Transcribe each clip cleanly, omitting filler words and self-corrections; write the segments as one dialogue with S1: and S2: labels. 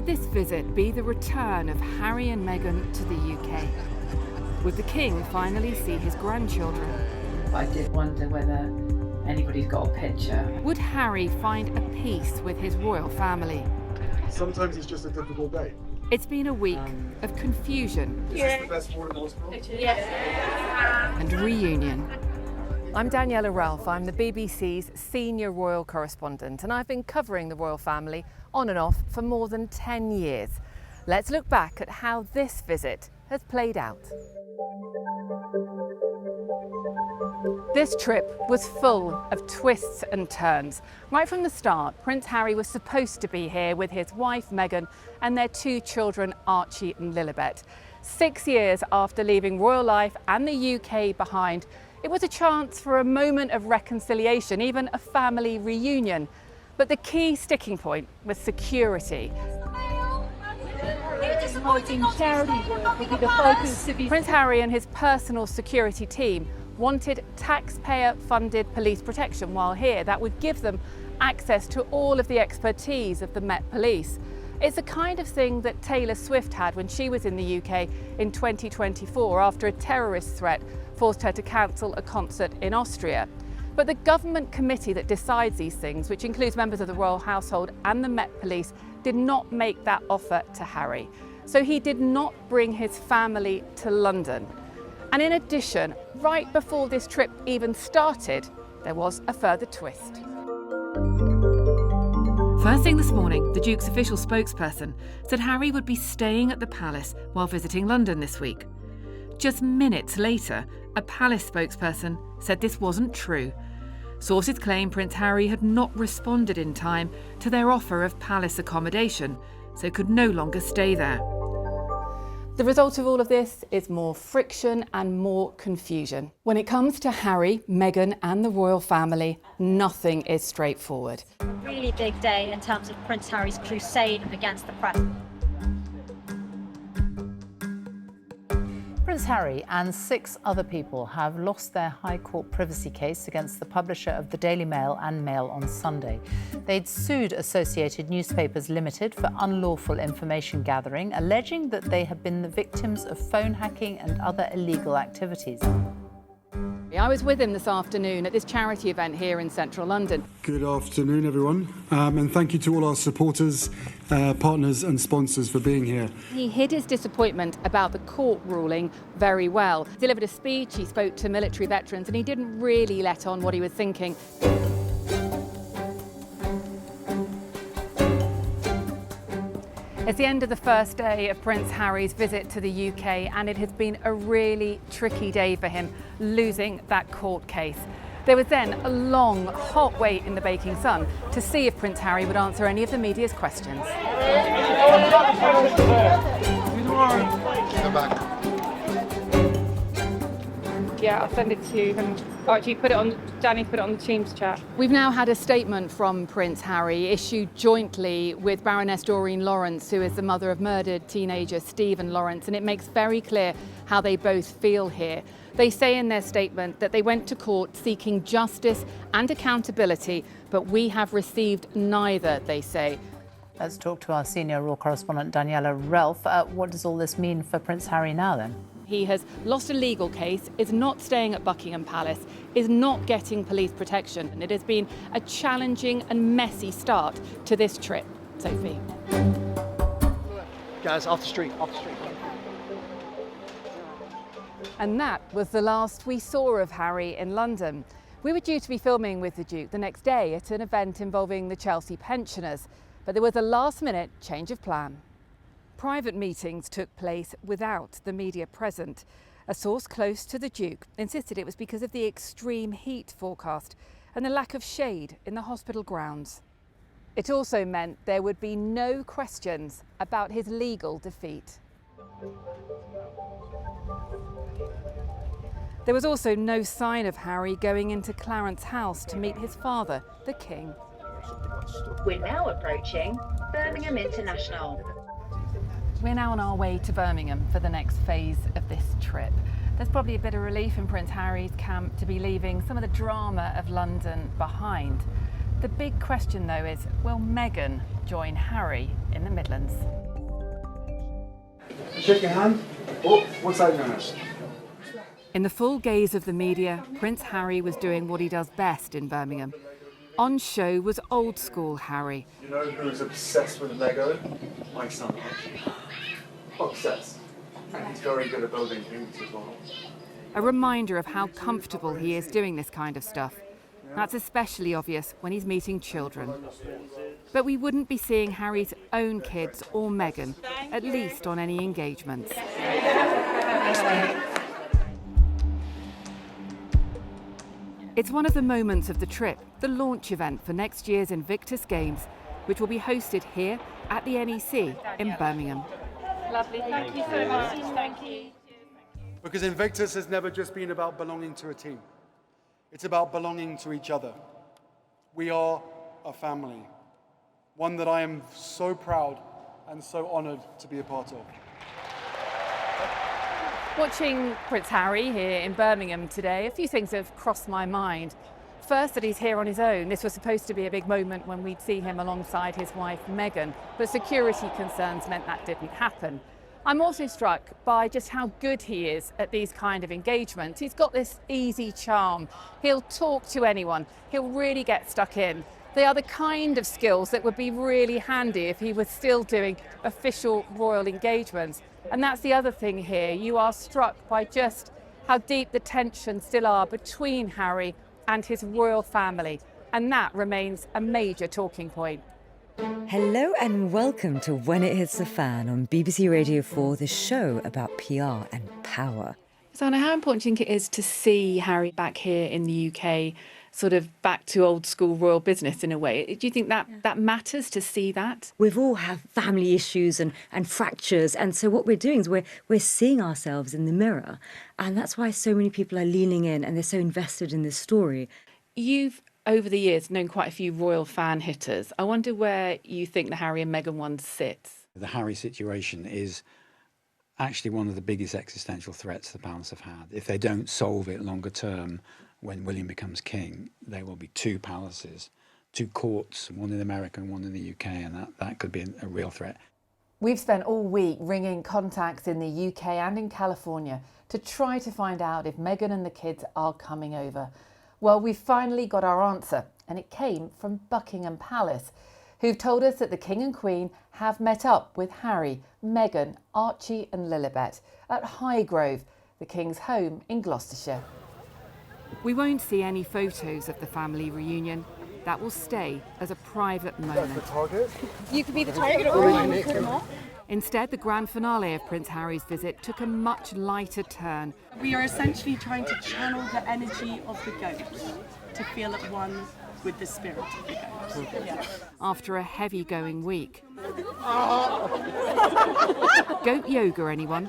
S1: Would this visit be the return of Harry and Meghan to the UK? Would the King finally see his grandchildren?
S2: I did wonder whether anybody's got a picture.
S1: Would Harry find a peace with his royal family?
S3: Sometimes it's just a difficult day.
S1: It's been a week of confusion
S3: Is this the best water in the world?
S1: and reunion. I'm Daniela Relph. I'm the BBC's senior royal correspondent, and I've been covering the royal family on and off for more than 10 years. Let's look back at how this visit has played out. This trip was full of twists and turns. Right from the start, Prince Harry was supposed to be here with his wife Meghan and their two children Archie and Lilibet. 6 years after leaving royal life and the UK behind, it was a chance for a moment of reconciliation, even a family reunion. But the key sticking point was security. Prince Harry and his personal security team wanted taxpayer-funded police protection while here. That would give them access to all of the expertise of the Met Police. It's the kind of thing that Taylor Swift had when she was in the UK in 2024 after a terrorist threat forced her to cancel a concert in Austria. But the government committee that decides these things, which includes members of the royal household and the Met Police, did not make that offer to Harry. So he did not bring his family to London. And in addition, right before this trip even started, there was a further twist. First thing this morning, the Duke's official spokesperson said Harry would be staying at the palace while visiting London this week. Just minutes later, a palace spokesperson said this wasn't true. Sources claim Prince Harry had not responded in time to their offer of palace accommodation, so could no longer stay there. The result of all of this is more friction and more confusion. When it comes to Harry, Meghan and the royal family, nothing is straightforward.
S4: Really big day in terms of Prince Harry's crusade against the press.
S5: Prince Harry and 6 other people have lost their High Court privacy case against the publisher of the Daily Mail and Mail on Sunday. They'd sued Associated Newspapers Limited for unlawful information gathering, alleging that they have been the victims of phone hacking and other illegal activities.
S1: I was with him this afternoon at this charity event here in central London.
S3: Good afternoon, everyone. And thank you to all our supporters, partners and sponsors for being here.
S1: He hid his disappointment about the court ruling very well. He delivered a speech, he spoke to military veterans, and he didn't really let on what he was thinking. It's the end of the first day of Prince Harry's visit to the UK, and it has been a really tricky day for him, losing that court case. There was then a long, hot wait in the baking sun to see if Prince Harry would answer any of the media's questions. Yeah, I'll send it to him. Archie, Danny, put it on the Teams chat. We've now had a statement from Prince Harry issued jointly with Baroness Doreen Lawrence, who is the mother of murdered teenager Stephen Lawrence, and it makes very clear how they both feel here. They say in their statement that they went to court seeking justice and accountability, but we have received neither, they say.
S5: Let's talk to our senior royal correspondent Daniela Relph. What does all this mean for Prince Harry now then?
S1: He has lost a legal case, is not staying at Buckingham Palace, is not getting police protection, and it has been a challenging and messy start to this trip. Sophie.
S6: Guys, off the street.
S1: And that was the last we saw of Harry in London. We were due to be filming with the Duke the next day at an event involving the Chelsea pensioners, but there was a last-minute change of plan. Private meetings took place without the media present. A source close to the Duke insisted it was because of the extreme heat forecast and the lack of shade in the hospital grounds. It also meant there would be no questions about his legal defeat. There was also no sign of Harry going into Clarence House to meet his father, the King.
S7: We're now approaching Birmingham International.
S1: We're now on our way to Birmingham for the next phase of this trip. There's probably a bit of relief in Prince Harry's camp to be leaving some of the drama of London behind. The big question though is, will Meghan join Harry in the Midlands?
S3: Shake your hand. Oh, what's that, Jonas?
S1: In the full gaze of the media, Prince Harry was doing what he does best in Birmingham. On show was old school Harry.
S3: You know who's obsessed with Lego? My son. Obsessed. And he's very good at building things as well.
S1: A reminder of how comfortable he is doing this kind of stuff. That's especially obvious when he's meeting children. But we wouldn't be seeing Harry's own kids or Meghan, at least on any engagements. It's one of the moments of the trip, the launch event for next year's Invictus Games, which will be hosted here at the NEC in Birmingham.
S4: Lovely, thank you so much. Thank you.
S3: Because Invictus has never just been about belonging to a team. It's about belonging to each other. We are a family, one that I am so proud and so honoured to be a part of.
S1: Watching Prince Harry here in Birmingham today, a few things have crossed my mind. First, that he's here on his own. This was supposed to be a big moment when we'd see him alongside his wife Meghan, but security concerns meant that didn't happen. I'm also struck by just how good he is at these kind of engagements. He's got this easy charm. He'll talk to anyone. He'll really get stuck in. They are the kind of skills that would be really handy if he was still doing official royal engagements. And that's the other thing here. You are struck by just how deep the tensions still are between Harry and his royal family. And that remains a major talking point.
S6: Hello and welcome to When It Hits the Fan on BBC Radio 4, the show about PR and power.
S1: Sana, how important do you think it is to see Harry back here in the UK, sort of back to old school royal business in a way? Do you think that matters to see that?
S6: We've all have family issues and fractures, and so what we're doing is we're seeing ourselves in the mirror, and that's why so many people are leaning in and they're so invested in this story.
S1: You've, over the years, known quite a few royal fan hitters. I wonder where you think the Harry and Meghan one sits.
S8: The Harry situation is actually one of the biggest existential threats the palace have had. If they don't solve it longer term, when William becomes king, there will be two palaces, two courts, one in America and one in the UK, and that could be a real threat.
S1: We've spent all week ringing contacts in the UK and in California to try to find out if Meghan and the kids are coming over. Well, we finally got our answer, and it came from Buckingham Palace, who've told us that the King and Queen have met up with Harry, Meghan, Archie and Lilibet at Highgrove, the King's home in Gloucestershire. We won't see any photos of the family reunion. That will stay as a private moment.
S4: You could be the target or you could not.
S1: Instead, the grand finale of Prince Harry's visit took a much lighter turn.
S9: We are essentially trying to channel the energy of the goat to feel at one with the spirit of the goat. Yeah.
S1: After a heavy-going week. Goat yoga, anyone?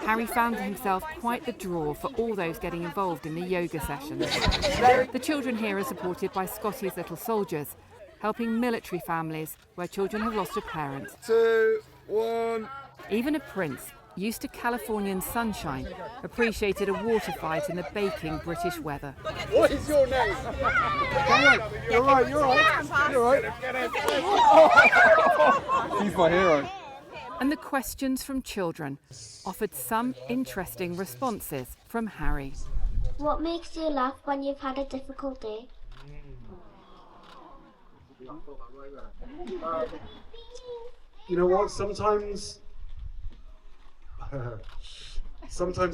S1: Harry found himself quite the draw for all those getting involved in the yoga sessions. The children here are supported by Scotty's Little Soldiers, helping military families where children have lost a parent.
S10: 2, 1.
S1: Even a prince, used to Californian sunshine, appreciated a water fight in the baking British weather.
S10: What is your name? You're right. He's my hero.
S1: And the questions from children offered some interesting responses from Harry.
S11: What makes you laugh when you've had a difficult day?
S3: You know what? Sometimes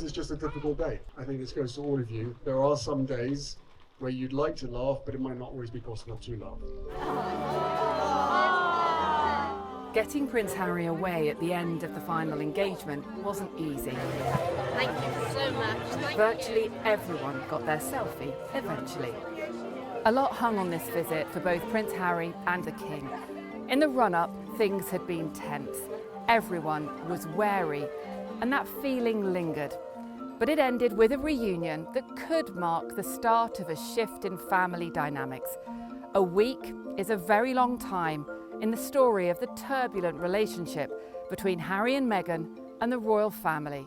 S3: it's just a difficult day. I think this goes to all of you. There are some days where you'd like to laugh, but it might not always be possible to laugh.
S1: Getting Prince Harry away at the end of the final engagement wasn't easy.
S11: Thank you so much.
S1: Virtually everyone got their selfie eventually. A lot hung on this visit for both Prince Harry and the King. In the run-up, things had been tense. Everyone was wary, and that feeling lingered. But it ended with a reunion that could mark the start of a shift in family dynamics. A week is a very long time in the story of the turbulent relationship between Harry and Meghan and the royal family.